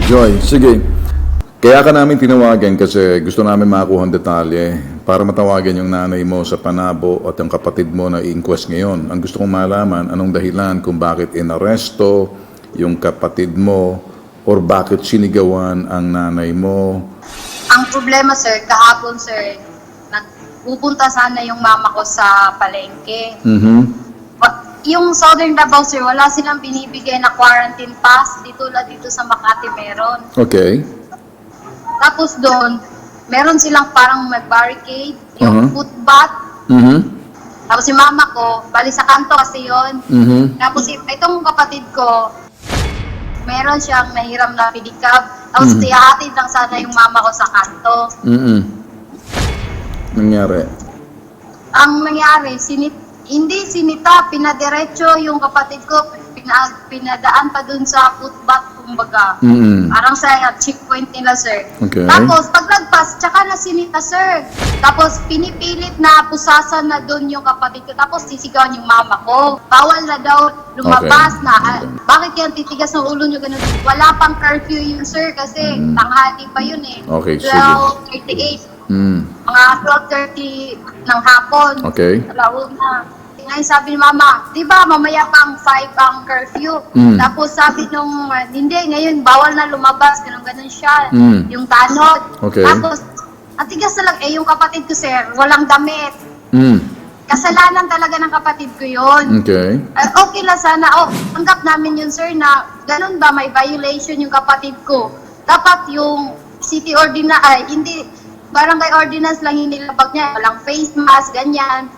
Joy, sige. Kaya ka namin tinawagan kasi gusto namin makakuha ang detalye para matawagan yung nanay mo sa panabo at yung kapatid mo na i-inquest ngayon. Ang gusto kong malaman, anong dahilan kung bakit inaresto yung kapatid mo or bakit sinigawan ang nanay mo. Ang problema, sir, kahapon, sir, nagpupunta sana yung mama ko sa palengke. Yung Southern Davao, sir, wala silang binibigay na quarantine pass. Dito sa Makati meron. Okay. Tapos doon, meron silang parang mag-barricade, yung footbath. Tapos si mama ko, bali sa kanto kasi yun. Tapos itong kapatid ko, meron siyang nahiram na pedicab. Tapos ihahatid lang sana yung mama ko sa kanto. Nangyari? Ang nangyari, hindi sinita, pinadiretso yung kapatid ko, pinadaan pa dun sa footbath, kumbaga. Parang sa checkpoint nila, sir. Okay. Tapos, paglagpas, tsaka na sinita, sir. Tapos, pinipilit na pusasan na dun yung kapatid ko. Tapos, sisigawan yung mama ko. Bawal na daw lumabas na. Bakit yan titigas ng ulo nyo ganun? Wala pang curfew yun, sir, kasi tanghali pa yun eh. Okay, sige. 12:38. Mga 12:30 ng hapon. Okay. Alauna. Ngayon sabi ni mama, di ba mamaya pang 5 ang curfew? Tapos sabi nung, hindi, ngayon bawal na lumabas, ganun siya. Yung tanod. Okay. Tapos, ang tigas na lang, yung kapatid ko, sir, walang damit. Kasalanan talaga ng kapatid ko yun. Okay. Okay lang sana, tanggap namin yun, sir, na ganun ba, may violation yung kapatid ko. Dapat yung city ordinance, hindi, barangay ordinance lang yung nilabag niya, walang face mask, ganyan.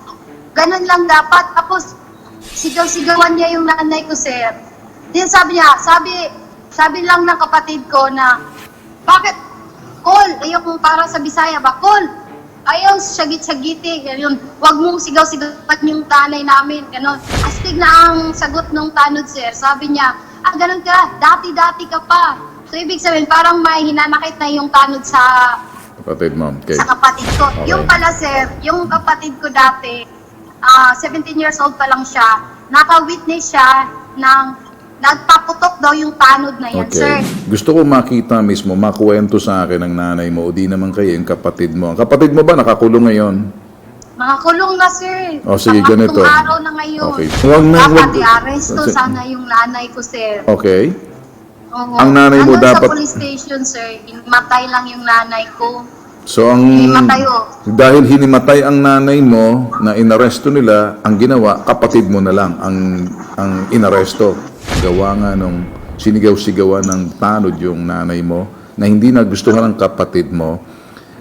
Ganun lang dapat. Tapos, sigaw-sigawan niya yung nanay ko, sir. Then sabi niya, sabi lang ng kapatid ko na, bakit? Call, ayun para sa Bisaya ba? Call, ayaw sagit-sagiti, ganun. Huwag mong sigaw-sigawan yung tanay namin, ganun. Astig na ang sagot ng tanod, sir. Sabi niya, ganun ka, dati-dati ka pa. So, ibig sabihin, parang may hinanakit na yung tanod sa Kapatid mo. Okay. sa kapatid ko. Okay. Yung pala, sir, yung kapatid ko dati, 17 years old pa lang siya, naka-witness siya ng nagpaputok daw yung tanod na yan, sir. Gusto ko makita mismo, makuwento sa akin ng nanay mo o di naman kayo yung kapatid mo. Ang kapatid mo ba nakakulong ngayon? Nakakulong na, sir. O, sige, ganito. Araw na ngayon. Okay. Dapat i-arresto sana yung nanay ko, sir. Okay. Oo. Ang nanay mo Nandun dapat- sa police station, sir. Matay lang yung nanay ko. So, dahil hinimatay ang nanay mo na inaresto nila, ang ginawa, kapatid mo na lang ang inaresto. Gawa nga nung sinigaw-sigawan ng tanod yung nanay mo na hindi nagustuhan ng kapatid mo.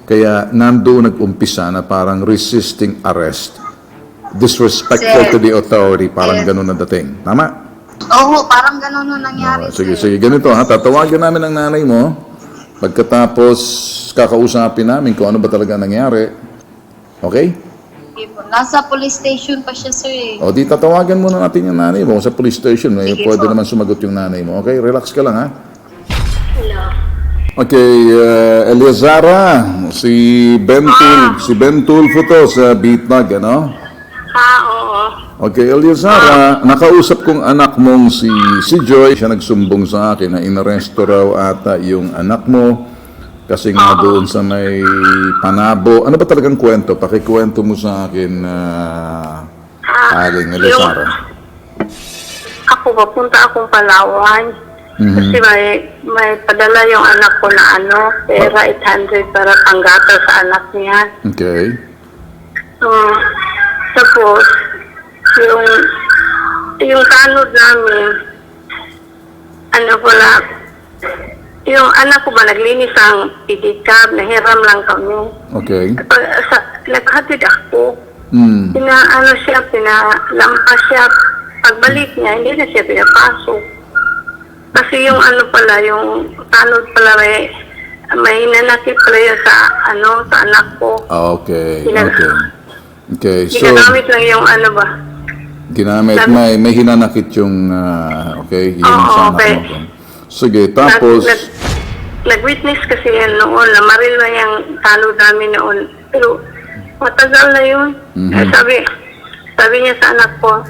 Kaya nandoon nag-umpisa na parang resisting arrest. Disrespectful to the authority. Parang ganun ang dating. Tama? Oo, parang ganun nung nangyari, Sige, sir. sige. Ganito ha. Tatawagan namin ang nanay mo. Pagkatapos, kakausapin namin kung ano ba talaga nangyari. Okay? Nasa police station pa siya, sir. O di tatawagan muna natin yung nanay mo sa police station. May Sige pwede po. naman sumagot yung nanay mo. Okay? Relax ka lang ha. Hello. Okay, Eliazara, si Ben Tulfo to sa Bitnag, ano? Oo. Okay, Eliazara, nakausap kong anak mong si Joy. Siya nagsumbong sa akin na inaresto raw ata yung anak mo kasi nga doon sa may panabo. Ano ba talagang kwento? Pakikwento mo sa akin, Aling Eliazara. Ako, papunta akong Palawan. Kasi may padala yung anak ko na pera 800 para panggata sa anak niya. Okay. Tapos, yung tanod namin, yung anak ko ba naglinis ang pedicab, nahiram lang kami. Okay. Naghatid ako. Hmm. Pinalampas siya. Pagbalik niya, hindi na siya pinapasok. Kasi yung yung tanod pala may nanakit pala yun sa anak ko. Okay. Okay. So, Ginagamit lang yung ginamit, may hinanakit yung, okay, yung sa anak okay. mo. Sige, tapos, Nag-witness kasi yan noon, namaril na yung tanod namin noon. Pero matagal na yun. Sabi niya sa anak ko,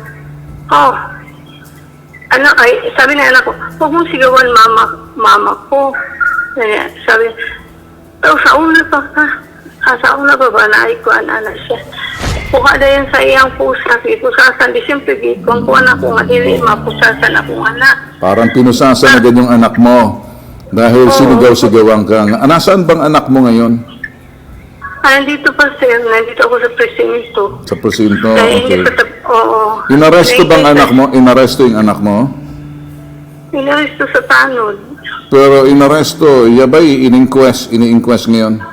sabi na anak ko, huwag mong sigawan, mama. mama ko. Kaya sabi, sa una pa ka. Sa una ba ba na ikuan na siya. Kuha na yan sa iyang pusa. Pusasan di siyempre gikong kuha na kung dili mapusasan akong anak. Parang pinusasan na ganyang anak mo dahil sinigaw-sigawan ka. Nasaan bang anak mo ngayon? Nandito pa sir, nandito ako sa presinto. Sa presinto, Kaya okay. hindi pa oo. Inaresto bang anak mo? Inaresto yung anak mo? Inaresto sa tanod. Pero inaresto, yabay, ini-inquest ngayon.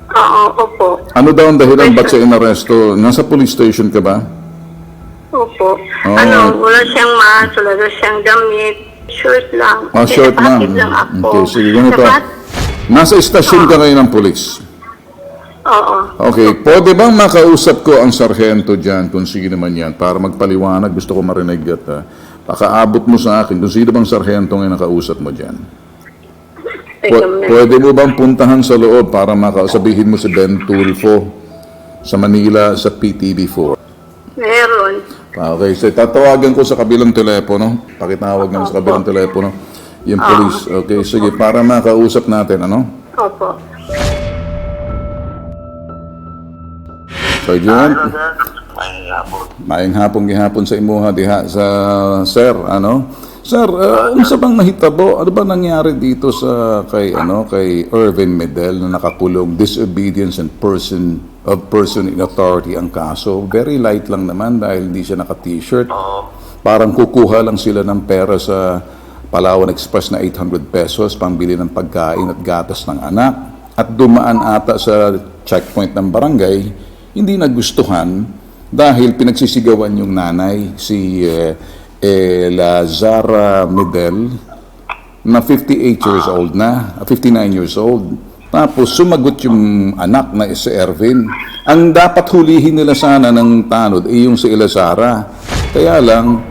Oo, opo. Ano daw ang dahilan ba't siya inaresto? Nasa police station ka ba? Opo. Oh. Wala siyang mask, wala daw siyang damit. Short lang. Ah, short lang. Napakit lang ako. Okay, sige, ganito. Dapat- Nasa istasyon ka ngayon ng police. Oo. Okay, pwede bang makausap ko ang sargento dyan, kung sige naman yan, para magpaliwanag, gusto ko marinig at pakaabot mo sa akin, kung sino bang sargento ngayon nakausap mo dyan. Pwede mo bang puntahan sa loob para makasabihin mo si Ben Tulfo sa Manila sa PTV4? Meron. Okay, so tatawagan ko sa kabilang telepono, pakitawag nga sa kabilang telepono, yung police. Okay, sige, para makausap natin, ano? Opo. Sergeant? sir? May hapon. Maayong hapon gihapon sa imuha diha sa sir, ano? Sir, unsa bang nahitabo? Ano ba nangyari dito sa kay Irvin Medel na nakakulong disobedience and person in authority ang kaso? Very light lang naman dahil hindi siya naka-t-shirt. Parang kukuha lang sila ng pera sa Palawan Express na 800 pesos pambili ng pagkain at gatas ng anak at dumaan ata sa checkpoint ng barangay. Hindi nagustuhan dahil pinagsisigawan yung nanay, si Lazara Medel, na 58 years old na, 59 years old. Tapos sumagot yung anak na si Ervin. Ang dapat hulihin nila sana ng tanod ay yung si Lazara. Kaya lang,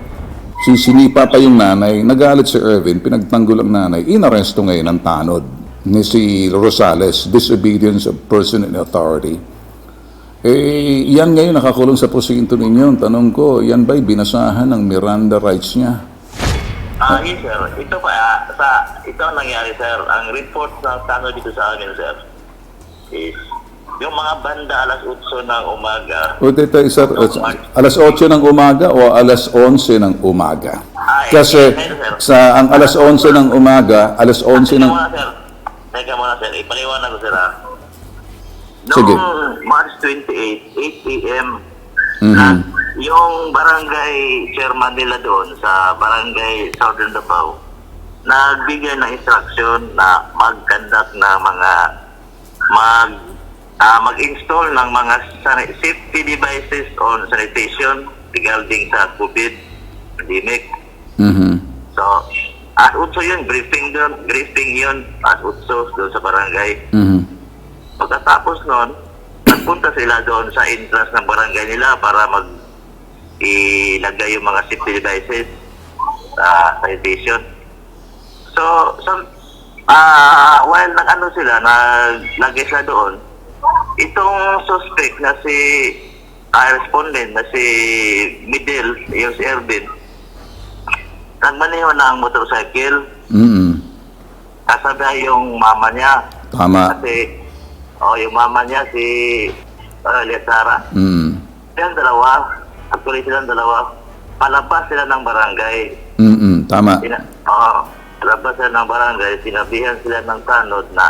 sinipa pa yung nanay, nagalit si Ervin, pinagtanggol ang nanay, inaresto ngayon ng tanod ni si Rosales, disobedience of person in authority. Yan ngayon nakakulong sa presinto ninyo. Tanong ko, yan ba'y binasahan ng Miranda rights niya? Yes, sir. Ito ang nangyari, sir. Ang report ng tanong dito sa amin, sir, is yung mga banda alas 8 ng umaga. O dito, sir, alas 8 ng umaga o alas 11 ng umaga? Kasi ang alas 11 ng umaga, alas 11 ng... Teka muna, sir. Ipaliwanag ko, sir, ha? Sige. Noong March 28, 8 a.m., yung barangay chairman nila doon sa barangay Southern Davao, nagbigay ng instruction na mag-conduct na mag-install ng mga safety devices on sanitation regarding sa COVID pandemic. So, as utso yun, briefing yun, as utso doon sa barangay. Pagkatapos nun, nagpunta sila doon sa entrance ng barangay nila para ilagay yung mga safety devices sa sanitation. So while naglagay sila doon, itong suspect na si respondent na si Medel, yung si Ervin, nagmaneho na ang motorcycle. Kasabay yung mama niya. Tama. Kasi yung mama niya si Lazara. Silang dalawa, palabas sila ng barangay. Tama. Palabas sila ng barangay, sinabihan sila ng tanod na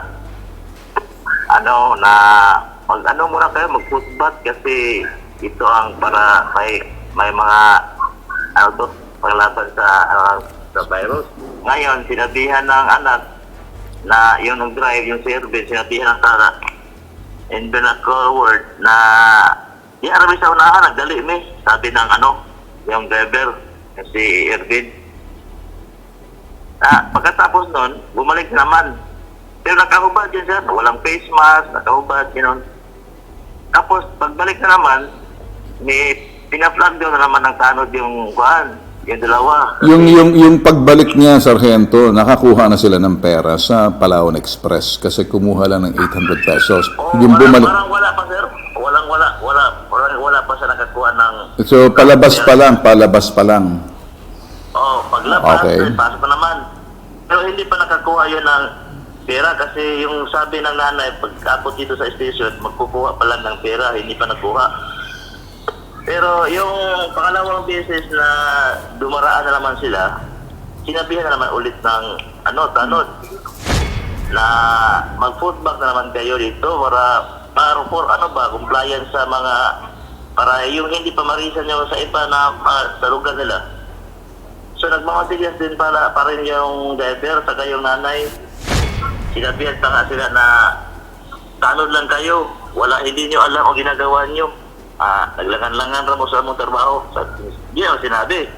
muna kayo, mag-footbath kasi ito ang para may mga paglaban sa virus. Ngayon, sinabihan ng anak na yung nag-drive, yung si Ervin, sinabihan ng tara in vernacular word na arabi sa unahan, nagdali mi, sabi ng yung driver, si Ervin. Pagkatapos nun, bumalik naman. Pero nakahubad yun, sir, walang face mask, nakahubad, yun. Tapos, pagbalik na naman, may pinaflag doon na naman ng tanod yung dalawa. Yung pagbalik niya, Sargento, nakakuha na sila ng pera sa Palawan Express kasi kumuha lang ng 800 pesos. Yung bumalik... Wala pa, sir. Wala pa siya nakakuha ng... So, palabas pa lang. paglabas, Okay. pasok pa naman. Pero hindi pa nakakuha yun ng pera kasi yung sabi ng nanay, pag ako dito sa station, magkukuha pa lang ng pera, hindi pa nakuha. Pero yung pangalawang beses na dumaraan na naman sila, sinabihan na naman ulit ng tanod na mag-food bank na naman kayo dito para for compliance sa mga, para yung hindi pa marisan nyo sa iba na sa lugar nila. So nagmamatigas din pa rin yung driver sa kayong nanay. Sinabihan pa nga sila na tanod lang kayo, hindi nyo alam ang ginagawa nyo. Naglangan-langan ra mo sa mong trabaho. Yan ang sinabi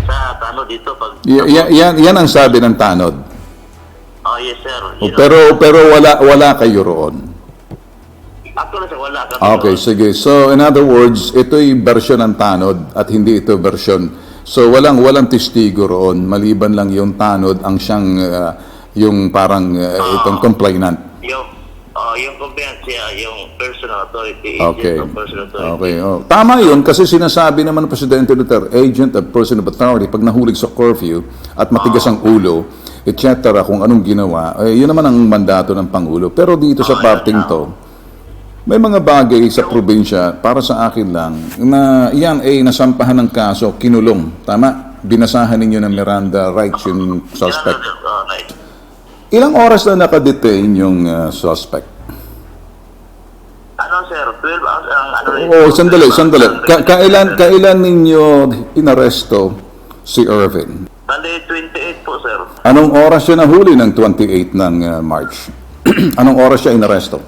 sa tanod dito. Yan ang sabi ng tanod. Oh yes sir. Pero wala kayo roon. Actually sir, wala kami. Okay, sige. So in other words, ito'y version ng tanod at hindi ito version. So walang testigo roon, maliban lang yung tanod ang siyang yung parang itong complainant. Yung complainant siya, yung personal authority, Okay. agent of personal authority. Okay. Oh. Tama yun kasi sinasabi naman ng Presidente Duterte, agent of person of authority, pag nahulog sa curfew at matigas ang ulo, etc. kung anong ginawa, yun naman ang mandato ng Pangulo. Pero dito sa parting to, may mga bagay sa probinsya, para sa akin lang, na yan ay nasampahan ng kaso, kinulong. Tama? Binasahan ninyo ng Miranda rights yung suspect. Right. Ilang oras na nakadetain yung suspect? Sir, 12 hours ang Oo, sandali. Kailan ninyo inaresto si Irvin? Bali, 28 po, sir. Anong oras siya nahuli ng 28 ng March? Anong oras siya inaresto?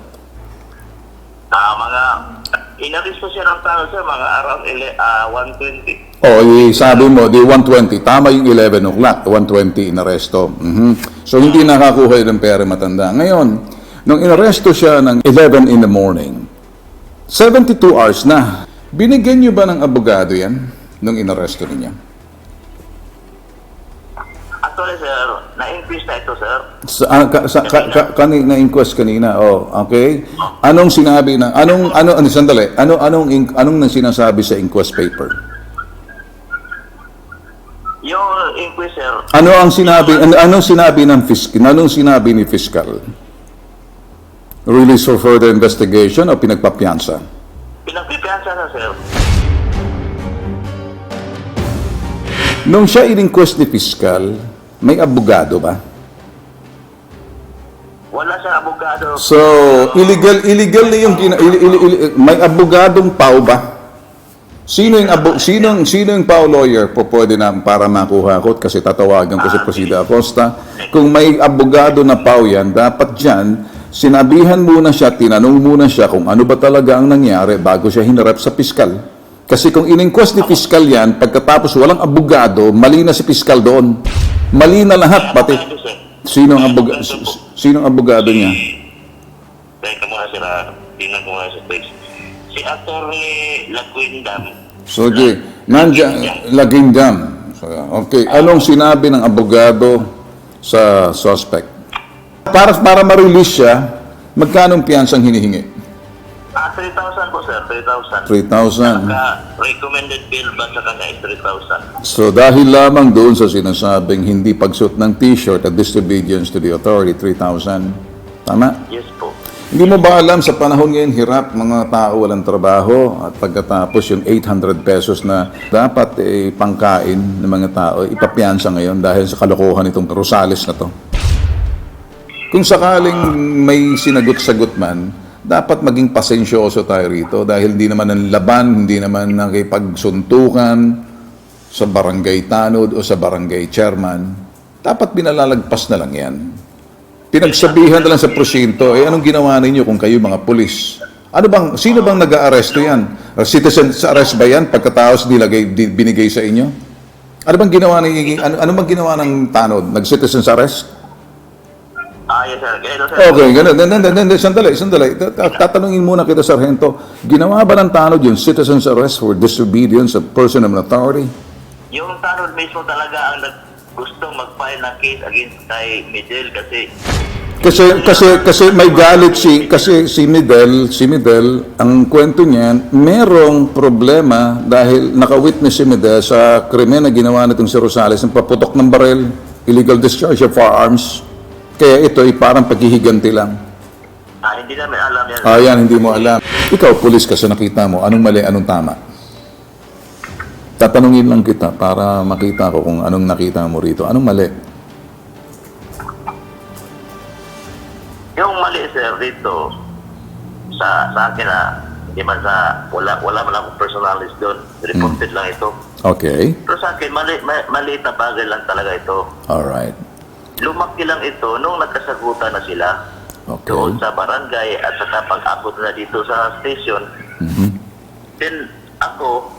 Inaris po siya ng tao, sir, mga around 1:20. Sabi mo, di 1:20. Tama yung 11 o'clock, 1:20 inaresto. So, hindi nakakuha ng pera matanda. Ngayon, nung inaresto siya ng 11 in the morning, 72 hours na. Binigyan niyo ba ng abogado yan nung inaresto niya? Actually, sir, na-increase na ito, sir. Na-inquest kanina. Okay. Anong sinabi ng anong nang sinasabi sa inquest paper? Yung inquest, sir, Anong sinabi ng fiscal? Anong sinabi ni fiscal? Release for further investigation o pinagpapiansa? pinagpipiansa na, sir. Nung siya in-inquest ni fiscal, may abogado ba? Wala siyang abogado. So, illegal na yung may abogadong PAW ba? Sino yung PAW lawyer po pwede na para makuha ko kasi tatawagan ko si Presida Acosta. Kung may abogado na PAW yan, dapat dyan, sinabihan muna siya, tinanong muna siya kung ano ba talaga ang nangyari bago siya hinarap sa piskal. Kasi kung in-inquest ni piskal yan, pagkatapos walang abogado, mali na si piskal doon. Mali na lahat, pati. Sinong abogado niya? Teka muna, sir, tingnan ko muna sa page. Si Atty. Laguindam. So, okay. Nandiyan, Laguindam. So, okay. Anong sinabi ng abogado sa suspect? Para ma-release siya, magkano piyansang hinihingi? 3,000 po, sir. 3,000. 3,000. Recommended bill ba sa kanya is 3,000? So dahil lamang doon sa sinasabing hindi pagsuot ng t-shirt at disobedience to the authority, 3,000. Tama? Yes po. Hindi mo ba alam sa panahon ngayon hirap mga tao walang trabaho at pagkatapos yung 800 pesos na dapat pangkain ng mga tao, ipapiyansa ngayon dahil sa kalokohan itong Rosales na to. Kung sakaling may sinagot-sagot man, dapat maging pasensyoso tayo rito dahil hindi naman ang laban, hindi naman nakipagsuntukan sa barangay tanod o sa barangay chairman. Dapat binalalagpas na lang yan. Pinagsabihan na lang sa prosinto, anong ginawa ninyo kung kayo mga pulis? Sino bang nag-aaresto yan? Citizen's arrest ba yan pagkatapos binigay sa inyo? Ano bang ginawa ng tanod? Nag-citizen's arrest? Yes, sir. Okay, ganun. Sandali. Tatanungin muna kita, Sargento. Ginawa ba ng tanod yung citizen's arrest for disobedience of person of authority? Yung tanod mismo talaga ang gusto mag-file ng case against kay Midel Kasi may galit si Midel, ang kwento niyan, merong problema dahil naka-witness si Midel sa krimen na ginawa nitong si Rosales ng paputok ng barel. illegal discharge of firearms. Kaya ito ay parang paghihiganti lang. Hindi namin alam yan. Yan, hindi mo alam. Ikaw, pulis ka, sa nakita mo, anong mali, anong tama? Tatanungin lang kita para makita ko kung anong nakita mo rito. Anong mali? Yung mali, sir, dito, sa akin hindi man wala man akong personalis doon. Reported lang ito. Okay. Pero sa akin, maliit na bagay lang talaga ito. Alright. Lumaki lang ito nung nagkasagutan na sila. Okay. Doon sa barangay at saka pag-abot na dito sa station. Then ako,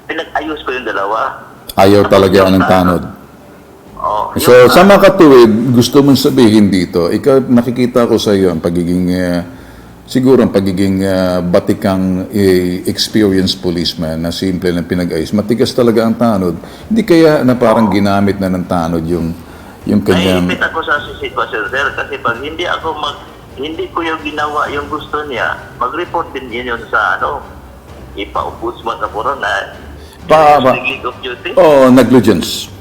pinag-ayos ko yung dalawa. Ayaw Tapos talaga yung ng tanod. So, yung sa mga katuwid, gusto mong sabihin dito, ikaw, nakikita ko sa iyo ang pagiging, siguro ang pagiging batikang experienced policeman na simple lang pinag-ayos. Matigas talaga ang tanod. Hindi kaya na parang ginamit na ng tanod yung kanyang... Naiipit ako sa sitwasyon, sir, kasi pag hindi ko yung ginawa yung gusto niya, mag-report din yun sa ipa-ombudsman na puro na neglect of duty. Negligence.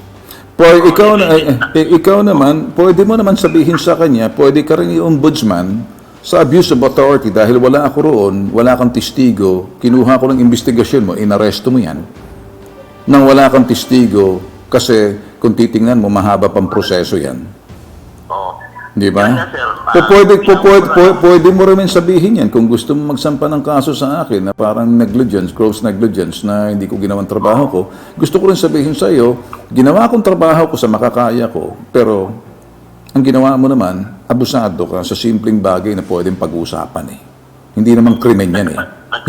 Ikaw naman, pwede mo naman sabihin sa kanya, pwede ka rin i-ombudsman sa abuse of authority dahil wala ako roon, wala kang testigo, kinuha ko ng investigasyon mo, inaresto mo yan. Nang wala kang testigo, kasi kung titingnan mo, mahaba pang proseso yan. Di ba? Yan na, sir. Pwede mo rin sabihin yan kung gusto mo magsampa ng kaso sa akin na parang negligence, gross negligence na hindi ko ginawang trabaho ko. Gusto ko rin sabihin sa iyo, ginawa kong trabaho ko sa makakaya ko, pero ang ginawa mo naman, abusado ka sa simpleng bagay na pwedeng pag-uusapan eh. Hindi naman krimen yan eh.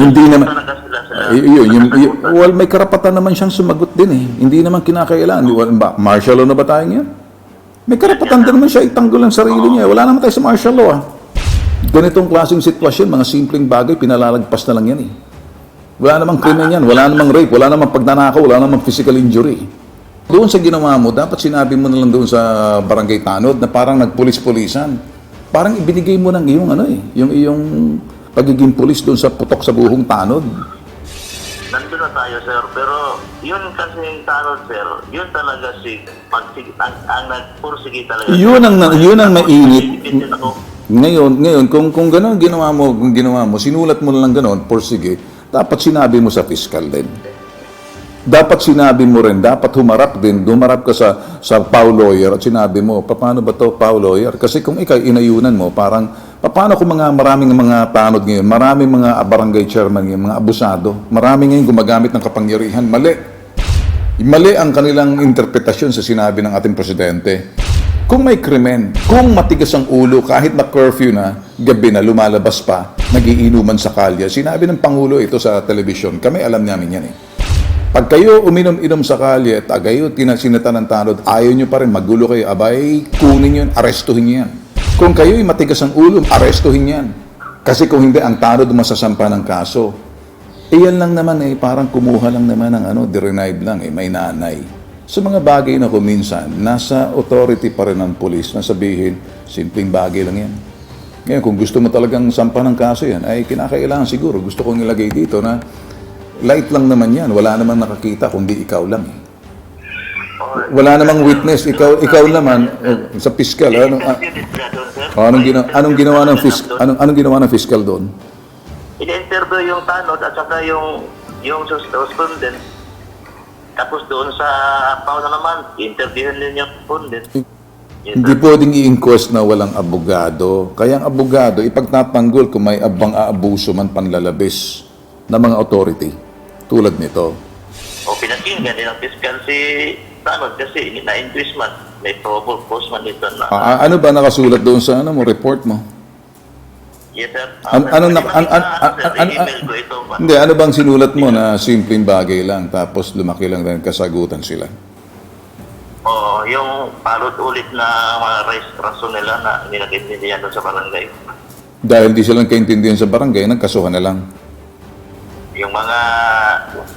Hindi naman, well, may karapatan naman siyang sumagot din eh. Hindi naman kinakailangan. Martial law na ba tayo yan? May karapatan din naman siya itanggol ang sarili niya. Wala naman tayo sa martial law Ganitong klaseng sitwasyon, mga simpleng bagay, pinalalagpas na lang yan eh. Wala namang krimen yan, wala namang rape, wala namang pagnanakaw, wala namang physical injury. Doon sa ginawa mo, dapat sinabi mo na lang doon sa barangay tanod na parang nagpulis-pulisan. Parang ibinigay mo ng yung iyong pagiging pulis doon sa putok sa buhong tanod. Nandun na tayo, sir. Pero yun kasi yung tanod, sir, yun talaga ang nagpursige talaga. Yun ang mainit. Ngayon, kung gano'n ginawa mo, sinulat mo na lang gano'n, porsige, dapat sinabi mo sa fiscal din. Dapat sinabi mo rin, dapat humarap ka sa PAW lawyer at sinabi mo, paano ba to PAW lawyer? Kasi kung ikaw inayunan mo, parang, paano kung maraming mga tanod ngayon, maraming mga barangay chairman ngayon, mga abusado, maraming ngayon gumagamit ng kapangyarihan, mali. Mali ang kanilang interpretasyon sa sinabi ng ating presidente. Kung may krimen, kung matigas ang ulo, kahit na curfew na, gabi na, lumalabas pa, nagiinuman sa kalye, sinabi ng Pangulo ito sa telebisyon, kami alam namin yan eh. Pag kayo uminom-inom sa kalye at kayo tinasinatan ng tanod, ayaw nyo pa rin, magulo kayo, abay, kunin yun, arestuhin nyo yan. Kung kayo'y matigas ang ulo, arestuhin yan. Kasi kung hindi, ang tanod masasampa ng kaso. Iyan lang naman parang kumuha lang naman ng derenive lang may nanay. So mga bagay na kuminsan, nasa authority pa rin ng police na sabihin, simpleng bagay lang yan. Ngayon, kung gusto mo talagang sampa ng kaso yan, ay kinakailangan siguro, gusto kong ilagay dito na light lang naman yan. Wala namang nakakita kundi ikaw lang eh. Wala namang witness. Ikaw naman sa fiscal. Anong ginawa ng fiscal doon? In-interview yung tanod at saka yung respondent. Tapos doon sa PAW na naman, interviewin din yung respondent. Hindi pwedeng i-inquest na walang abogado. Kaya ang abogado, ipagtatanggol kung may aabuso man panlalabis ng mga authority. Tulad nito. O pinakinggan din ang fiscal si tanod kasi na-increase man. May probable cause man dito na. Ano ba nakasulat doon sa report mo? Yes, sir. Email ko ito. Hindi, ano bang sinulat mo na simpleng bagay lang tapos lumaki lang din kasagutan sila? Oo, yung palot ulit na mga rason nila na nilagay doon sa barangay. Dahil di silang kaintindihan sa barangay, nagkasuhan na lang. Yung mga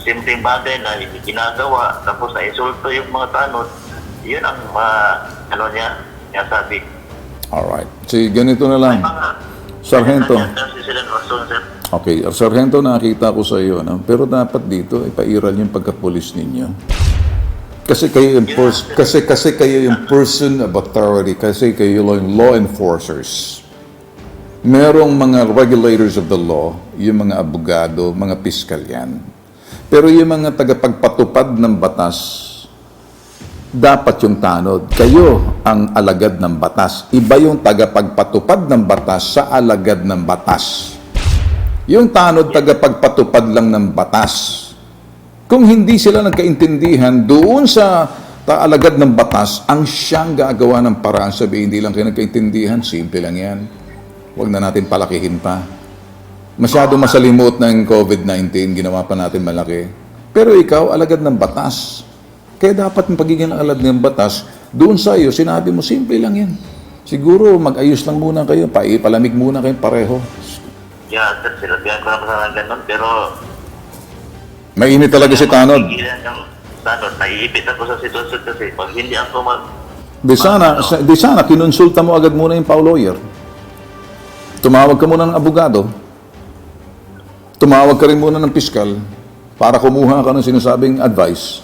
simpleng bagay na hindi ginagawa, tapos na-insulto yung mga tanod, yun ang niya sabi. Alright. Sige, ganito na lang. Sargento. Okay, Sargento, nakita ko sa iyo. Pero dapat dito, ipairal yung pagkapulis ninyo. Kasi kayo yung kasi kayo yung person of authority, kasi kayo yung law enforcers. Merong mga regulators of the law, yung mga abogado, mga piskal yan. Pero yung mga tagapagpatupad ng batas, dapat yung tanod. Kayo ang alagad ng batas. Iba yung tagapagpatupad ng batas sa alagad ng batas. Yung tanod, tagapagpatupad lang ng batas. Kung hindi sila nagkaintindihan doon sa alagad ng batas, ang siyang gagawa ng paraan, sabihin, hindi lang kayo nagkaintindihan, simple lang yan. Huwag na natin palakihin pa. Masyado masalimot ng COVID-19, ginawa pa natin malaki. Pero ikaw, alagad ng batas. Kaya dapat yung pagiging alagad ng batas, doon sa iyo, sinabi mo, simple lang yan. Siguro, mag-ayos lang muna kayo, palamig muna kayo pareho. Yeah, sir, sinabihan ko naman sana ganun, pero... Mainit talaga si Tanod. Tanod, naiipit ako sa sitwasyon kasi pag hindi ako Di sana, kinonsulta mo agad muna yung lawyer. Tumawag ka muna ng abogado. Tumawag ka rin muna ng piskal para kumuha ka ng sinasabing advice.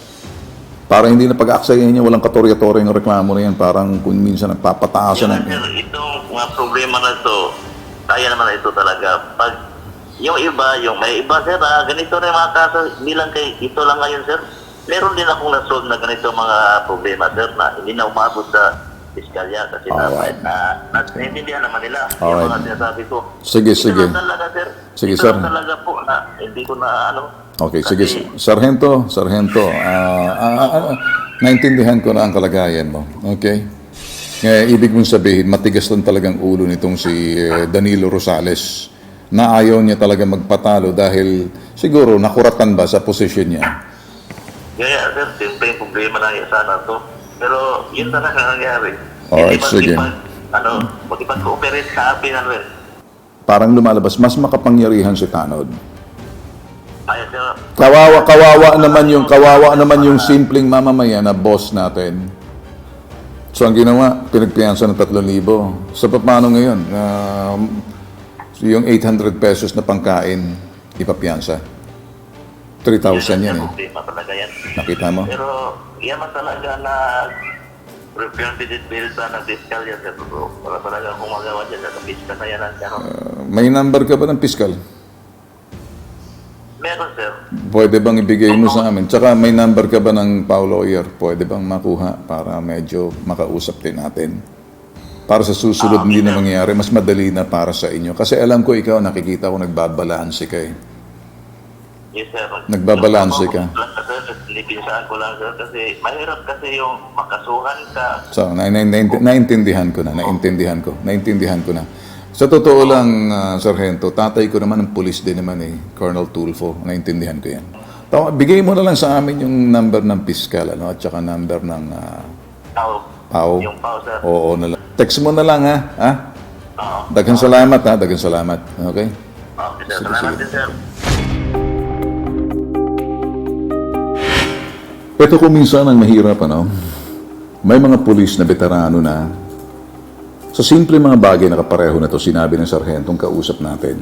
Para hindi na pag-aaksayahin niya, walang katorya-torya yung reklamo na yan. Parang kung minsan nagpapataasan ng... Sir, itong mga problema na ito, kaya naman ito talaga. Pag yung iba, may iba, sir, ganito na yung mga kaso, hindi lang kay ito lang ngayon, sir. Meron din akong nasolve na ganito mga problema, sir, na hindi na umabot sa piskalya kasi naiintindihan naman nila yung mga sinasabi ko. Sige. Ito lang talaga, sir. Sige, ito sir. lang talaga po na hindi ko na Okay, sige. Sargento, naintindihan ko na ang kalagayan mo. Okay? Ibig mong sabihin, matigas lang talagang ulo nitong si Danilo Rosales na ayaw niya talaga magpatalo dahil siguro nakuratan ba sa posisyon niya. Kaya, sir, siyempre yung problema na yan sana to. Pero yun talaga nangyari. Alright, sige. Magipag-cooperate sa akin, Parang lumalabas, mas makapangyarihan si Tanod. Ay, sir. Kawawa naman yung simpleng mamamayan na boss natin. So ang ginawa, pinagpiyansa ng 3,000. So paano ngayon? Yung 800 pesos na pangkain, ipapiyansa. 3,000 yan eh. Problema talaga yan. Nakita mo? Pero yan man talaga na represented bill sa nag-fiscal yan, sir. Para talaga kung magawa dyan sa fiscal na yan. May number ka ba ng piskal? Meron, sir. Pwede bang ibigay mo sa amin? Tsaka may number ka ba ng lawyer? Pwede bang makuha para medyo makausap din natin? Para sa susunod hindi na mangyayari, mas madali na para sa inyo. Kasi alam ko ikaw, nakikita ko nagbabalanse ka eh. Yes, sir. Nagbabalanse ka. Nilipinsaan ko lang, sir, kasi mahirap kasi yung makasuhan ka. So, naintindihan ko na. Sa totoo lang, Sargento, tatay ko naman ng pulis din naman eh, Colonel Tulfo, naintindihan ko yan. Bigay mo na lang sa amin yung number ng piskal, at saka number ng PAO. Yung PAO, sir. Oo na lang. Text mo na lang ha? Oo. Daghang salamat ha, daghang salamat. Okay? Okay, sir. Salamat din, sir. Ito kung minsan ang mahirap, may mga pulis na veterano na sa simple mga bagay na kapareho na to, sinabi ng sarhentong kausap natin,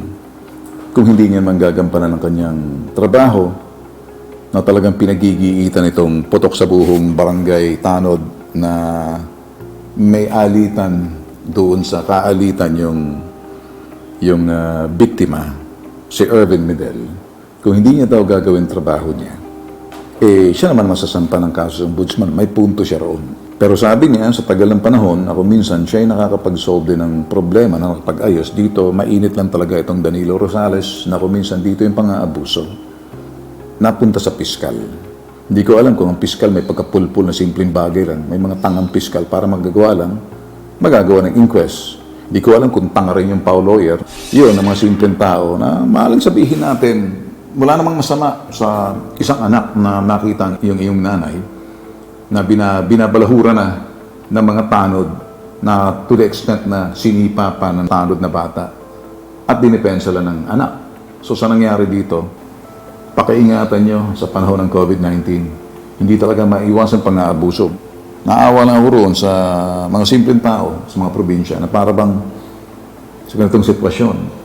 kung hindi niya man gagampanan ng kanyang trabaho, na talagang pinagigiitan itong putok sa buhong barangay Tanod na may alitan doon sa kaalitan yung biktima, si Ervin Medel. Kung hindi niya daw gagawin trabaho niya, siya naman masasampa ng kaso ng ombudsman. May punto siya roon. Pero sabi niya, sa tagal ng panahon, ako minsan siya ay nakakapag-solve din ng problema, nakakapag-ayos. Dito, mainit lang talaga itong Danilo Rosales, na kung minsan dito yung pang-aabuso. Napunta sa piskal. Hindi ko alam kung ang piskal may pagkapulpul na simpleng bagay lang. May mga tangang piskal para magagawa ng inquest. Hindi ko alam kung tanga rin yung lawyer. Yun, ang mga simpleng tao na maaaring sabihin natin, wala namang masama sa isang anak na nakita yung iyong nanay na binabalahura na ng mga tanod na to the extent na sinipa pa ng tanod na bata at dinipensa lang ng anak. So sa nangyari dito, pakiingatan nyo sa panahon ng COVID-19. Hindi talaga maiwasan pang-aabuso. Naawa lang ako roon sa mga simpleng tao sa mga probinsya na para bang sa ganitong sitwasyon,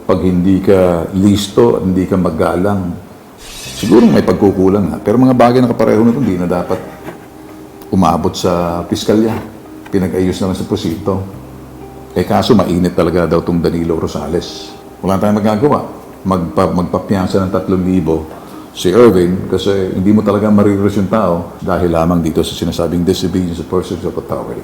pag hindi ka listo at hindi ka magalang, Siguro may pagkukulang, ha? Pero mga bagay na kapareho na ito, hindi na dapat umabot sa piskalya. Pinag-ayos na lang sa prosito. Kaso mainit talaga daw itong Danilo Rosales. Wala tayong magagawa. Magpapiyansa ng 3,000 si Erwin kasi hindi mo talaga marirelas yung tao dahil lamang dito sa sinasabing disobedience of persons of authority.